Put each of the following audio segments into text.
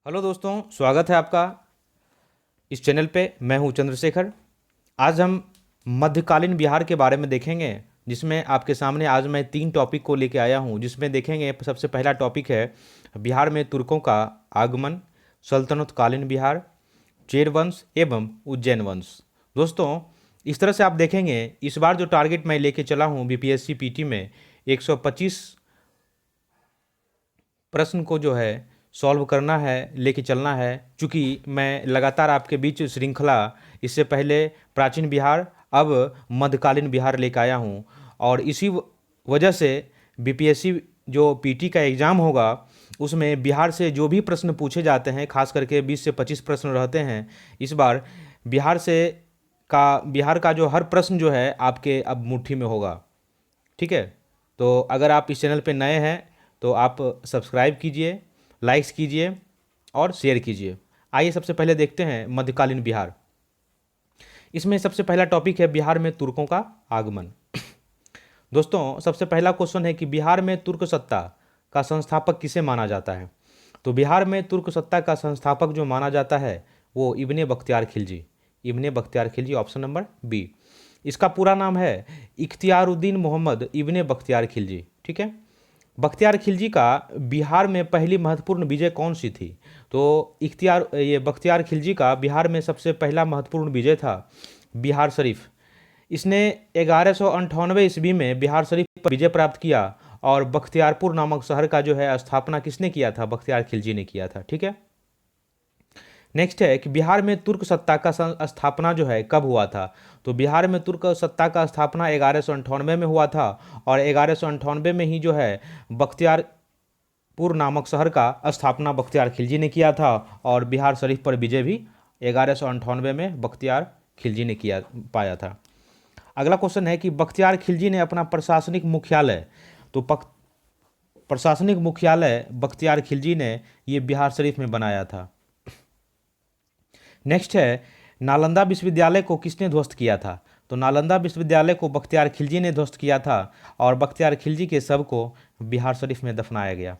Hello दोस्तों, स्वागत है आपका इस चैनल पे। मैं हूं चंद्रशेखर। आज हम मध्यकालीन बिहार के बारे में देखेंगे, जिसमें आपके सामने आज मैं 3 टॉपिक को लेके आया हूं। जिसमें देखेंगे, सबसे पहला टॉपिक है बिहार में तुर्कों का आगमन, सल्तनत कालीन बिहार, चेर वंश एवं उज्जैन वंश। दोस्तों, इस तरह से आप देखेंगे, इस बार जो टारगेट मैं लेके चला हूँ बीपीएससी पीटी में 125 प्रश्न को जो है सॉल्व करना है, लेके चलना है। चूँकि मैं लगातार आपके बीच श्रृंखला, इससे पहले प्राचीन बिहार, अब मध्यकालीन बिहार लेकर आया हूँ। और इसी वजह से बीपीएससी जो पीटी का एग्ज़ाम होगा, उसमें बिहार से जो भी प्रश्न पूछे जाते हैं, खास करके 20 से 25 प्रश्न रहते हैं। इस बार बिहार का जो हर प्रश्न जो है आपके अब मुट्ठी में होगा। ठीक है, तो अगर आप इस चैनल पे नए हैं तो आप सब्सक्राइब कीजिए, लाइक्स कीजिए और शेयर कीजिए। आइए सबसे पहले देखते हैं मध्यकालीन बिहार। इसमें सबसे पहला टॉपिक है बिहार में तुर्कों का आगमन। दोस्तों, सबसे पहला क्वेश्चन है कि बिहार में तुर्क सत्ता का संस्थापक किसे माना जाता है। तो बिहार में तुर्क सत्ता का संस्थापक जो माना जाता है वो Ibne Bakhtiyar Khilji. Ibne Bakhtiyar Khilji, option number B. इसका पूरा नाम है इख्तियारुद्दीन मोहम्मद इब्ने बख्तियार खिलजी। ठीक है, बख्तियार खिलजी का बिहार में पहली महत्वपूर्ण विजय कौन सी थी। तो बख्तियार खिलजी का बिहार में सबसे पहला महत्वपूर्ण विजय था बिहार शरीफ। इसने 1198 ईस्वी में बिहार शरीफ पर विजय प्राप्त किया। और बख्तियारपुर नामक शहर का जो है स्थापना किसने किया था, बख्तियार खिलजी ने किया था। ठीक है, नेक्स्ट है कि बिहार में तुर्क सत्ता का स्थापना जो है कब हुआ था। तो बिहार में तुर्क सत्ता का स्थापना 1198 में हुआ था। और 1198 में ही जो है बख्तियारपुर नामक शहर का स्थापना बख्तियार खिलजी ने किया था। और बिहार शरीफ पर विजय भी 1198 में बख्तियार खिलजी ने किया पाया था। अगला क्वेश्चन है कि बख्तियार खिलजी ने अपना प्रशासनिक मुख्यालय, तो प्रशासनिक मुख्यालय बख्तियार खिलजी ने ये बिहार शरीफ में बनाया था। नेक्स्ट है नालंदा विश्वविद्यालय को किसने ध्वस्त किया था। तो नालंदा विश्वविद्यालय को बख्तियार खिलजी ने ध्वस्त किया था। और बख्तियार खिलजी के शव को बिहार शरीफ में दफनाया गया।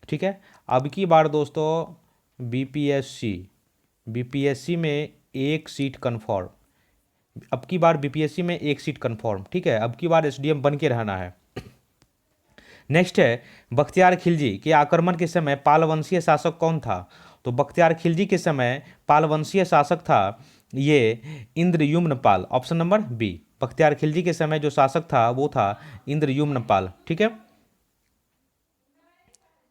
ठीक है, अब की बार दोस्तों बीपीएससी में एक सीट कन्फर्म। अब की बार बीपीएससी में एक सीट कन्फर्म। ठीक है, अब की बार एसडीएम बन के रहना है। नेक्स्ट है बख्तियार खिलजी के आक्रमण के समय पाल वंशीय शासक कौन था। तो बख्तियार खिलजी के समय पाल वंशीय शासक था ये Indradyumna Pal, option number B. Bakhtiyar Khilji के समय जो शासक था वो था इंद्रयुम्न पाल। ठीक है,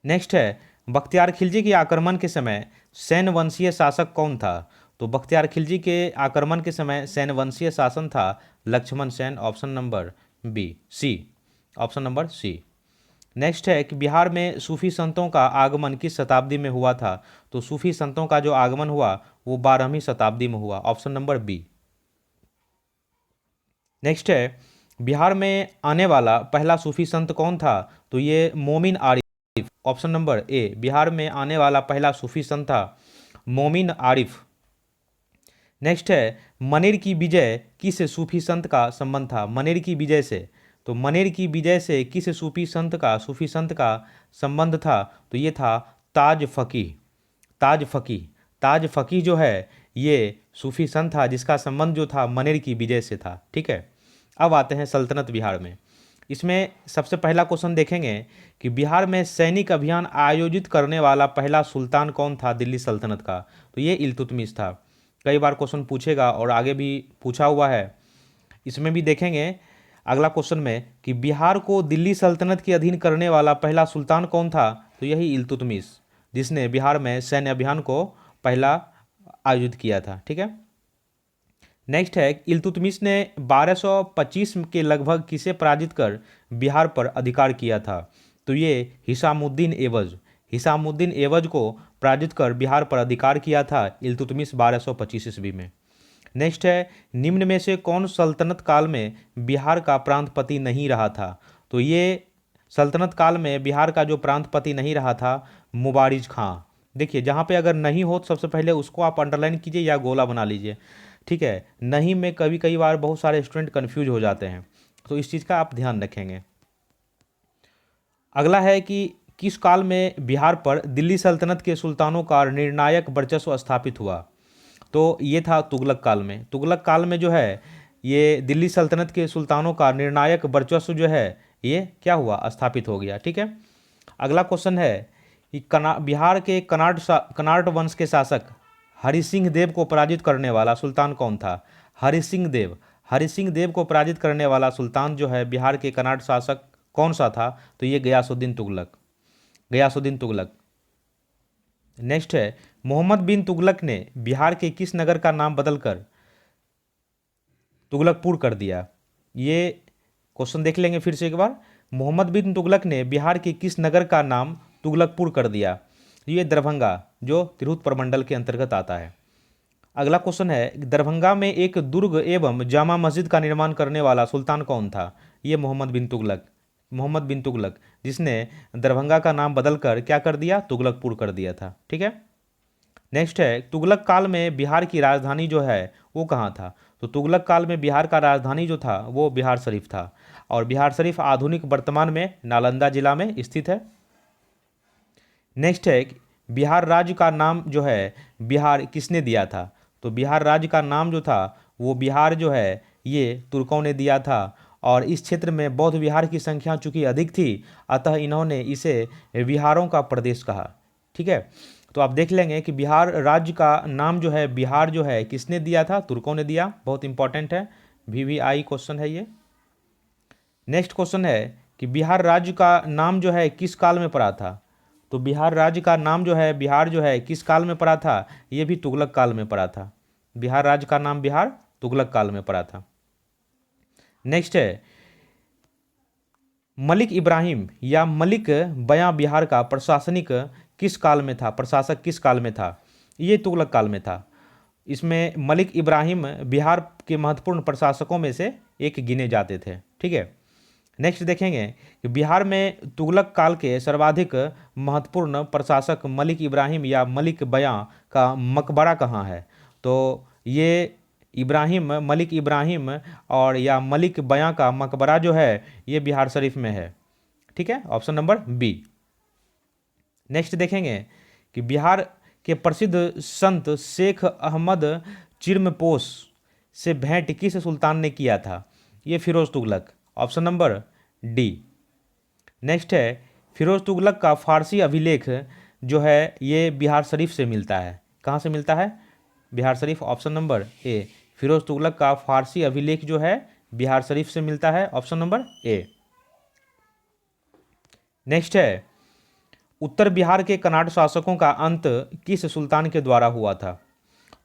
नेक्स्ट है बख्तियार खिलजी के आक्रमण के समय सैन वंशीय शासक कौन था। तो बख्तियार खिलजी के आक्रमण के समय सैन वंशीय शासन था Lakshman Sen, option number B C, option number C. Next है कि बिहार में सूफी संतों का आगमन किस शताब्दी में हुआ था। तो सूफी संतों का जो आगमन हुआ वो 12वीं शताब्दी में हुआ, ऑप्शन नंबर बी। नेक्स्ट है बिहार में आने वाला पहला सूफी संत कौन था। तो ये मोमिन आरिफ, ऑप्शन नंबर ए। बिहार में आने वाला पहला सूफी संत था मोमिन आरिफ। नेक्स्ट है मनेर की विजय किस सूफी संत का संबंध था। मनेर की विजय से, तो मनेर की विजय से किस सूफी संत का संबंध था। तो ये था ताज फकीह। ताज फकीह जो है ये सूफी संत था जिसका संबंध जो था मनेर की विजय से था। ठीक है, अब आते हैं सल्तनत बिहार में। इसमें सबसे पहला क्वेश्चन देखेंगे कि बिहार में सैनिक अभियान आयोजित करने वाला पहला सुल्तान कौन था दिल्ली सल्तनत का। तो ये इल्तुतमिश था। कई बार क्वेश्चन पूछेगा और आगे भी पूछा हुआ है। इसमें भी देखेंगे अगला क्वेश्चन में कि बिहार को दिल्ली सल्तनत के अधीन करने वाला पहला सुल्तान कौन था। तो यही इल्तुतमिश, जिसने बिहार में सैन्य अभियान को पहला आयोजित किया था। ठीक है, नेक्स्ट है इल्तुतमिश ने 1225 के लगभग किसे पराजित कर बिहार पर अधिकार किया था। तो ये हिसामुद्दीन एवज को पराजित कर बिहार पर अधिकार किया था इल्तुतमिश 1225 ईस्वी में। नेक्स्ट है निम्न में से कौन सल्तनत काल में बिहार का प्रांतपति नहीं रहा था। तो ये सल्तनत काल में बिहार का जो प्रांतपति नहीं रहा था मुबारिज खां। देखिए, जहाँ पे अगर नहीं हो तो सबसे पहले उसको आप अंडरलाइन कीजिए या गोला बना लीजिए। ठीक है, नहीं में कई बार बहुत सारे स्टूडेंट कन्फ्यूज हो जाते हैं, तो इस चीज़ का आप ध्यान रखेंगे। अगला है कि किस काल में बिहार पर दिल्ली सल्तनत के सुल्तानों का निर्णायक वर्चस्व स्थापित हुआ? तो ये था तुगलक काल में। तुगलक काल में जो है ये दिल्ली सल्तनत के सुल्तानों का निर्णायक वर्चस्व जो है ये क्या हुआ, स्थापित हो गया। ठीक है। अगला क्वेश्चन है कि बिहार के कनाट वंश के शासक हरि सिंह देव को पराजित करने वाला सुल्तान कौन था? हरि सिंह देव। हरि सिंह देव को पराजित करने वाला सुल्तान जो है बिहार के कनाट शासक कौन सा था? तो ये गयासुद्दीन तुगलक। गयासुद्दीन तुगलक। नेक्स्ट है, मोहम्मद बिन तुगलक ने बिहार के किस नगर का नाम बदलकर तुगलकपुर कर दिया? ये क्वेश्चन देख लेंगे फिर से एक बार। मोहम्मद बिन तुगलक ने बिहार के किस नगर का नाम तुगलकपुर कर दिया? ये दरभंगा, जो तिरहुत प्रमंडल के अंतर्गत आता है। अगला क्वेश्चन है, दरभंगा में एक दुर्ग एवं जामा मस्जिद का निर्माण करने वाला सुल्तान कौन था? ये मोहम्मद बिन तुगलक। मोहम्मद बिन तुगलक, जिसने दरभंगा का नाम बदलकर क्या कर दिया? तुगलकपुर कर दिया था। ठीक है। नेक्स्ट है, तुगलक काल में बिहार की राजधानी जो है वो कहाँ था? तो तुगलक काल में बिहार का राजधानी जो था वो बिहार शरीफ था, और बिहार शरीफ आधुनिक वर्तमान में नालंदा जिला में स्थित है। नेक्स्ट है, बिहार राज्य का नाम जो है बिहार किसने दिया था? तो बिहार राज्य का नाम जो था वो बिहार जो है ये तुर्कों ने दिया था, और इस क्षेत्र में बौद्ध विहार की संख्या चूंकि अधिक थी अतः इन्होंने इसे विहारों का प्रदेश कहा। ठीक है। तो आप देख लेंगे कि बिहार राज्य का नाम जो है बिहार जो है किसने दिया था? तुर्कों ने दिया। बहुत इंपॉर्टेंट है, VVI क्वेश्चन है ये। नेक्स्ट क्वेश्चन है कि बिहार राज्य का नाम जो है किस काल में पड़ा था? तो बिहार राज्य का नाम जो है बिहार जो है किस काल में पड़ा था? ये भी तुगलक काल में पड़ा था। बिहार राज्य का नाम बिहार तुगलक काल में पड़ा था। नेक्स्ट है, मलिक इब्राहिम या मलिक बयां बिहार का प्रशासनिक किस काल में था? प्रशासक किस काल में था? ये तुगलक काल में था। इसमें मलिक इब्राहिम बिहार के महत्वपूर्ण प्रशासकों में से एक गिने जाते थे। ठीक है। नेक्स्ट देखेंगे कि बिहार में तुगलक काल के सर्वाधिक महत्वपूर्ण प्रशासक मलिक इब्राहिम या मलिक बयां का मकबरा कहाँ है? तो ये मलिक इब्राहिम और या मलिक बयां का मकबरा जो है ये बिहार शरीफ में है। ठीक है, ऑप्शन नंबर बी। नेक्स्ट देखेंगे कि बिहार के प्रसिद्ध संत शेख अहमद चिरमपोश से भेंट किस सुल्तान ने किया था? ये Firoz Tughlaq. Option number D. Next है, फिरोज तुगलक का फारसी अभिलेख जो है ये बिहार शरीफ से मिलता है। कहाँ से मिलता है? Bihar Sharif. Option number A. Firoz Tughlaq का फारसी अभिलेख जो है बिहार शरीफ से मिलता है। ऑप्शन नंबर ए। नेक्स्ट है, उत्तर बिहार के कन्नाड शासकों का अंत किस सुल्तान के द्वारा हुआ था?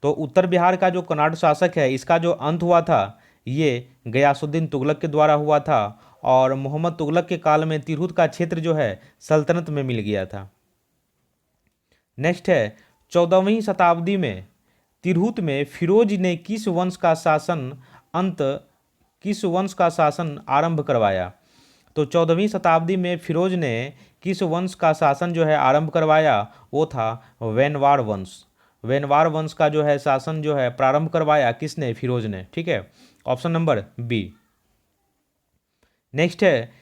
तो उत्तर बिहार का जो कन्नाड शासक है इसका जो अंत हुआ था ये गयासुद्दीन तुगलक के द्वारा हुआ था, और मोहम्मद तुगलक के काल में तिरहुत का क्षेत्र जो है सल्तनत में मिल गया था। नेक्स्ट है, 14वीं शताब्दी में तिरहुत में फिरोज ने किस वंश का शासन आरंभ करवाया? तो 14वीं शताब्दी में फिरोज ने किस वंश का शासन जो है आरंभ करवाया? वो था वेनवार वंश। वेनवार वंश का जो है शासन जो है प्रारंभ करवाया किसने? फिरोज ने। ठीक है, ऑप्शन नंबर बी। नेक्स्ट है,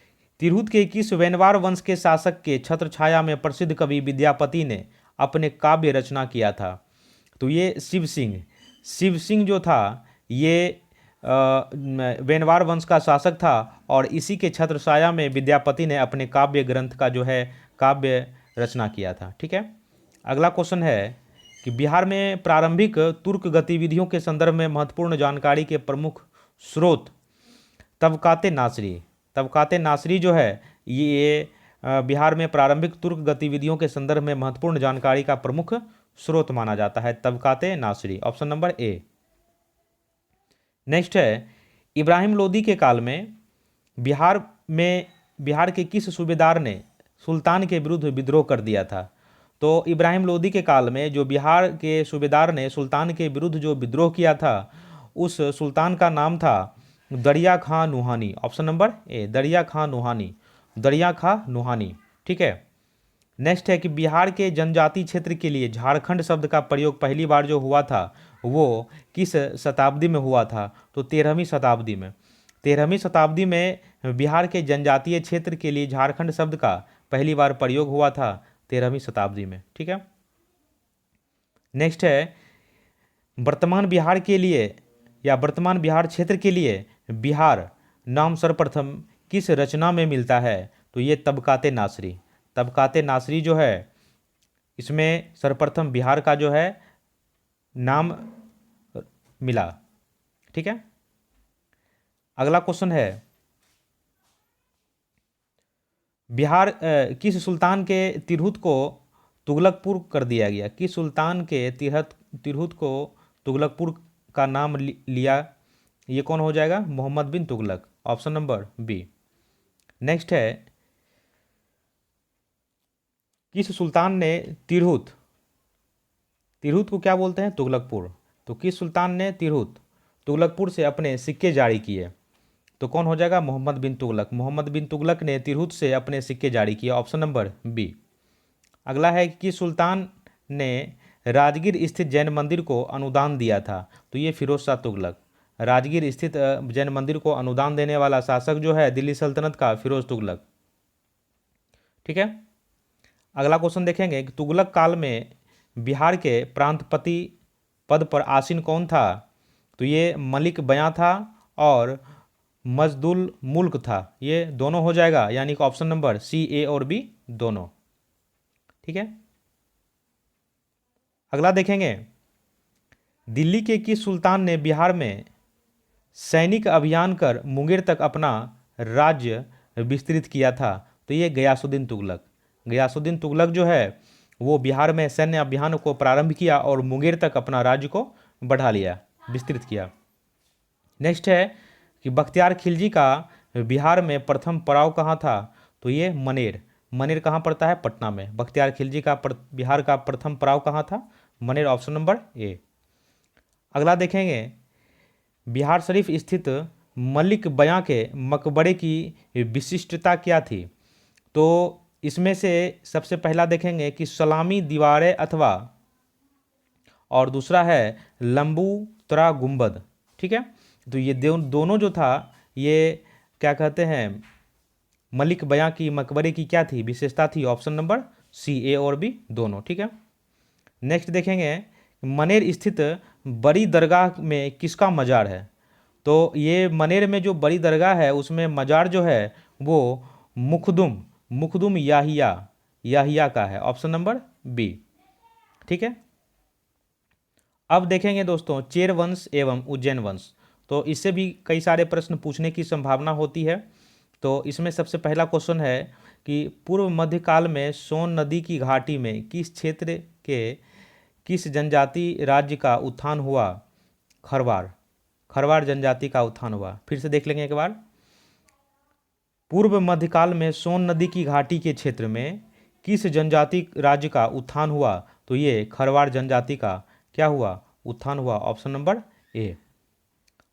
तिरहुत के किस वेनवार वंश के शासक के छत्र छाया में प्रसिद्ध कवि विद्यापति ने अपने काव्य रचना किया था? तो ये शिव सिंह। शिव सिंह जो था ये वेनवार वंश का शासक था, और इसी के छत्र छाया में विद्यापति ने अपने काव्य ग्रंथ का जो है काव्य रचना किया था। ठीक है। अगला क्वेश्चन है कि बिहार में प्रारंभिक तुर्क गतिविधियों के संदर्भ में महत्वपूर्ण जानकारी के प्रमुख स्रोत तबकाते नासरी। तबकाते नासरी जो है ये बिहार में प्रारंभिक तुर्क गतिविधियों के संदर्भ में महत्वपूर्ण जानकारी का प्रमुख स्रोत माना जाता है। तबकाते नासरी। ऑप्शन नंबर ए। नेक्स्ट है, इब्राहिम लोदी के काल में बिहार के किस सूबेदार ने सुल्तान के विरुद्ध विद्रोह कर दिया था? तो इब्राहिम लोदी के काल में जो बिहार के सूबेदार ने सुल्तान के विरुद्ध जो विद्रोह किया था उस सुल्तान का नाम था दरिया खां नुहानी। ऑप्शन नंबर ए, दरिया खां नुहानी। दरिया खां नुहानी। ठीक है। नेक्स्ट है कि बिहार के जनजाति क्षेत्र के लिए झारखंड शब्द का प्रयोग पहली बार जो हुआ था वो किस शताब्दी में हुआ था? तो 13वीं शताब्दी में। 13वीं शताब्दी में बिहार के जनजातीय क्षेत्र के लिए झारखंड शब्द का पहली बार प्रयोग हुआ था 13वीं शताब्दी में। ठीक है, नेक्स्ट है वर्तमान बिहार के लिए या वर्तमान बिहार क्षेत्र के लिए बिहार नाम सर्वप्रथम किस रचना में मिलता है? तो ये तबकाते नासरी। तबकाते नासरी जो है इसमें सर्वप्रथम बिहार का जो है नाम मिला। ठीक है, अगला क्वेश्चन है बिहार किस सुल्तान के तिरहुत को तुगलकपुर कर दिया गया? किस सुल्तान के तिरहुत को तुगलकपुर का नाम लिया? ये कौन हो जाएगा? Mohammad bin Tughlaq, option number B. Next है किस सुल्तान ने तिरहुत को क्या बोलते हैं? तुगलकपुर। तो किस सुल्तान ने तुगलकपुर से अपने सिक्के जारी किए? तो कौन हो जाएगा? मोहम्मद बिन तुगलक। मोहम्मद बिन तुगलक ने तिरहुत से अपने सिक्के जारी किए, ऑप्शन नंबर बी। अगला है कि सुल्तान ने राजगीर स्थित जैन मंदिर को अनुदान दिया था? तो ये फिरोज शाह तुगलक। राजगीर स्थित जैन मंदिर को अनुदान देने वाला शासक जो है दिल्ली सल्तनत का फिरोज तुगलक। ठीक है, अगला क्वेश्चन देखेंगे कि तुगलक काल में बिहार के प्रांतपति पद पर आसीन कौन था? तो ये मलिक बयां था और मजदुल मुल्क था। ये दोनों हो जाएगा, यानी कि ऑप्शन नंबर सी, ए और बी दोनों। ठीक है, अगला देखेंगे दिल्ली के किस सुल्तान ने बिहार में सैनिक अभियान कर मुंगेर तक अपना राज्य विस्तृत किया था? तो ये गयासुद्दीन तुगलक। गयासुद्दीन तुगलक जो है वो बिहार में सैन्य अभियान को प्रारंभ किया और मुंगेर तक अपना राज्य को बढ़ा लिया, विस्तृत किया। नेक्स्ट है कि बख्तियार खिलजी का बिहार में प्रथम पड़ाव कहाँ था? तो ये मनेर। मनेर कहाँ पड़ता है? पटना में। बख्तियार खिलजी का बिहार का प्रथम पड़ाव कहाँ था? मनेर, ऑप्शन नंबर ए। अगला देखेंगे बिहार शरीफ स्थित मलिक बयां के मकबरे की विशिष्टता क्या थी? तो इसमें से सबसे पहला देखेंगे कि सलामी दीवारें अथवा, और दूसरा है लंबू तरा गुंबद। ठीक है, तो ये दोनों जो था ये क्या कहते हैं, मलिक बयां की मकबरे की क्या थी? विशेषता थी, ऑप्शन नंबर सी, ए और बी दोनों। ठीक है, नेक्स्ट देखेंगे मनेर स्थित बड़ी दरगाह में किसका मजार है? तो ये मनेर में जो बड़ी दरगाह है उसमें मजार जो है वो मुखदुम याहिया का है, ऑप्शन नंबर बी। ठीक है, अब देखेंगे दोस्तों चेर वंश एवं उज्जैन वंश। तो इससे भी कई सारे प्रश्न पूछने की संभावना होती है। तो इसमें सबसे पहला क्वेश्चन है कि पूर्व मध्यकाल में सोन नदी की घाटी में किस क्षेत्र के किस जनजाति राज्य का उत्थान हुआ? खरवार जनजाति का उत्थान हुआ। फिर से देख लेंगे एक बार। पूर्व मध्यकाल में सोन नदी की घाटी के क्षेत्र में किस जनजाति राज्य का उत्थान हुआ? तो ये खरवार जनजाति का क्या हुआ? उत्थान हुआ, ऑप्शन नंबर ए।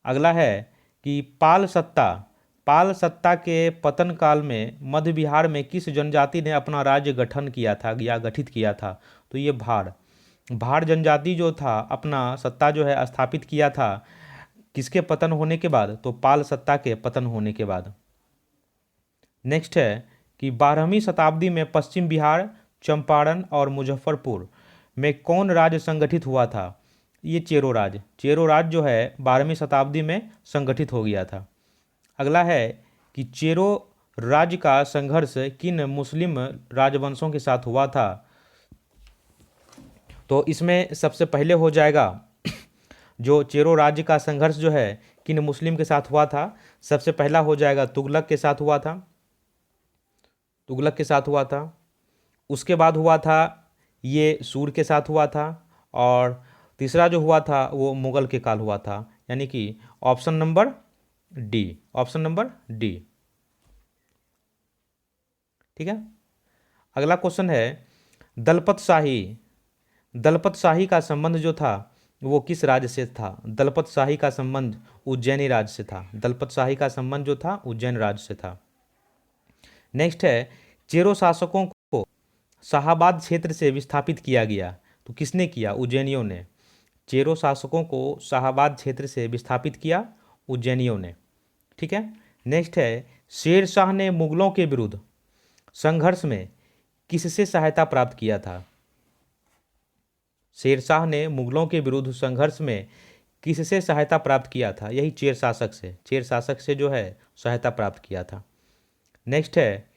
अगला है कि पाल सत्ता के पतन काल में मध्य बिहार में किस जनजाति ने अपना राज्य गठन किया था या गठित किया था? तो ये भाड़ जनजाति जो था अपना सत्ता जो है स्थापित किया था किसके पतन होने के बाद? तो पाल सत्ता के पतन होने के बाद। नेक्स्ट है कि 12वीं शताब्दी में पश्चिम बिहार, चंपारण और मुजफ्फरपुर में कौन राज्य संगठित हुआ था? ये चेरो राज जो है 12वीं शताब्दी में संगठित हो गया था। अगला है कि चेरो राज्य का संघर्ष किन मुस्लिम राजवंशों के साथ हुआ था? तो इसमें सबसे पहले हो जाएगा जो चेरो राज्य का संघर्ष जो है किन मुस्लिम के साथ हुआ था? सबसे पहला हो जाएगा तुगलक के साथ हुआ था। उसके बाद हुआ था ये सूर के साथ हुआ था, और तीसरा जो हुआ था वो मुगल के काल हुआ था, यानी कि ऑप्शन नंबर डी। ठीक है, अगला क्वेश्चन है दलपत शाही का संबंध जो था वो किस राज्य से था? दलपत शाही का संबंध उज्जैनी राज्य से था। दलपत शाही का संबंध जो था उज्जैन राज्य से था। नेक्स्ट है चेरो शासकों को शाहाबाद क्षेत्र से विस्थापित किया गया। तो किसने किया? उज्जैनियों ने। चेरो शासकों को शाहाबाद क्षेत्र से विस्थापित किया उज्जैनियों ने। ठीक है, नेक्स्ट है शेर शाह ने मुगलों के विरुद्ध संघर्ष में किससे सहायता प्राप्त किया था? शेरशाह ने मुगलों के विरुद्ध संघर्ष में किससे सहायता प्राप्त किया था? यही चेर शासक से जो है सहायता प्राप्त किया था। नेक्स्ट है,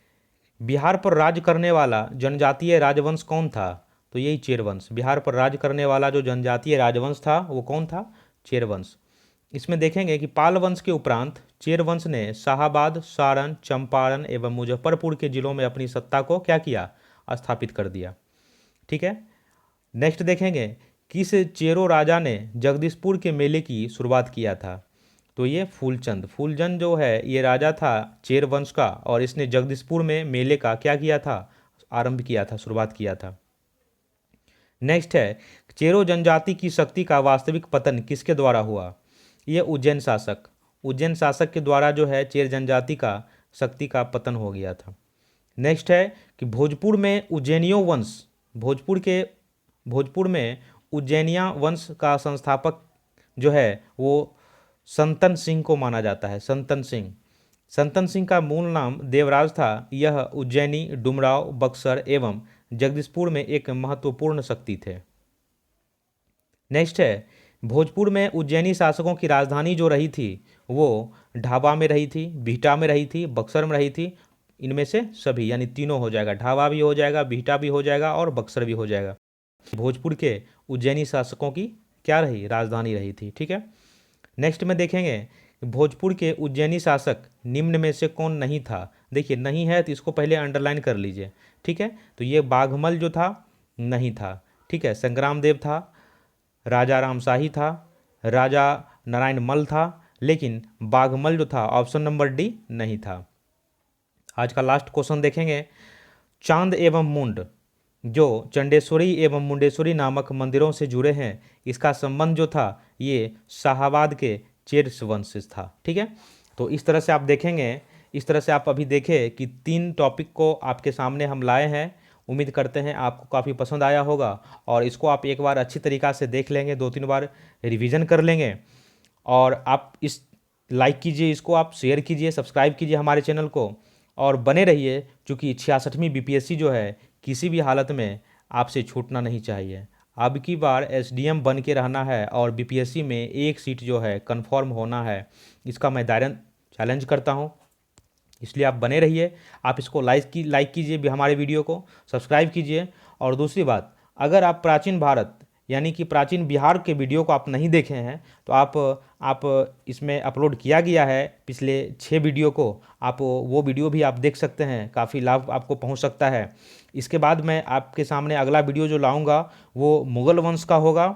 बिहार पर राज करने वाला जनजातीय राजवंश कौन था? तो यही चेरवंश। बिहार पर राज करने वाला जो जनजातीय राजवंश था वो कौन था? चेरवंश। इसमें देखेंगे कि पाल वंश के उपरांत चेर वंश ने शाहाबाद, सारण, चंपारण एवं मुजफ्फरपुर के जिलों में अपनी सत्ता को क्या किया? स्थापित कर दिया। ठीक है। नेक्स्ट देखेंगे, किस चेरो राजा ने जगदीशपुर के मेले की शुरुआत किया था? तो ये फूलचंद। फूलचंद जो है ये राजा था चेर वंश का, और इसने जगदीशपुर में मेले का क्या किया था? आरंभ किया था, शुरुआत किया था। नेक्स्ट है, चेरो जनजाति की शक्ति का वास्तविक पतन किसके द्वारा हुआ? ये उज्जैन शासक के द्वारा जो है चेर जनजाति का शक्ति का पतन हो गया था। नेक्स्ट है कि भोजपुर में उज्जैनिया वंश का संस्थापक जो है वो संतन सिंह को माना जाता है। संतन सिंह का मूल नाम देवराज था। यह उज्जैनी, डुमराव, बक्सर एवं जगदीशपुर में एक महत्वपूर्ण शक्ति थे। नेक्स्ट है, भोजपुर में उज्जैनी शासकों की राजधानी जो रही थी वो ढाबा में रही थी, बिहटा में रही थी, बक्सर में रही थी। इनमें से सभी यानी तीनों हो जाएगा, ढाबा भी हो जाएगा, बिहटा भी हो जाएगा और बक्सर भी हो जाएगा। भोजपुर के उज्जैनी शासकों की क्या रही? राजधानी रही थी। ठीक है। नेक्स्ट में देखेंगे, भोजपुर के उज्जैनी शासक निम्न में से कौन नहीं था? देखिए नहीं है तो इसको पहले अंडरलाइन कर लीजिए। ठीक है। तो ये बाघमल जो था नहीं था। ठीक है। संग्रामदेव था, राजा रामशाही था, राजा नारायण मल था, लेकिन बाघमल जो था ऑप्शन नंबर डी नहीं था। आज का लास्ट क्वेश्चन देखेंगे, चांद एवं मुंड जो चंडेश्वरी एवं मुंडेश्वरी नामक मंदिरों से जुड़े हैं, इसका संबंध जो था ये शाहाबाद के चेर वंश से था। ठीक है। तो इस तरह से आप देखेंगे, इस तरह से आप अभी देखें कि 3 टॉपिक को आपके सामने हम लाए हैं। उम्मीद करते हैं आपको काफ़ी पसंद आया होगा और इसको आप एक बार अच्छी तरीक़ा से देख लेंगे, 2-3 बार रिवीजन कर लेंगे। और आप इस लाइक कीजिए, इसको आप शेयर कीजिए, सब्सक्राइब कीजिए हमारे चैनल को और बने रहिए, क्योंकि 66वीं बीपीएससी जो है किसी भी हालत में आपसे छूटना नहीं चाहिए। अब की बार एसडीएम बन के रहना है और बीपीएससी में एक सीट जो है कन्फर्म होना है, इसका मैं दायरन चैलेंज करता हूँ। इसलिए आप बने रहिए, आप इसको लाइक कीजिए, भी हमारे वीडियो को सब्सक्राइब कीजिए। और दूसरी बात, अगर आप प्राचीन भारत यानी कि प्राचीन बिहार के वीडियो को आप नहीं देखे हैं तो आप इसमें अपलोड किया गया है पिछले 6 वीडियो को, आप वो वीडियो भी आप देख सकते हैं, काफ़ी लाभ आपको पहुंच सकता है। इसके बाद मैं आपके सामने अगला वीडियो जो लाऊंगा वो मुगल वंश का होगा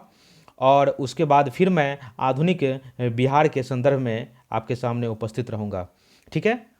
और उसके बाद फिर मैं आधुनिक बिहार के संदर्भ में आपके सामने उपस्थित रहूँगा। ठीक है।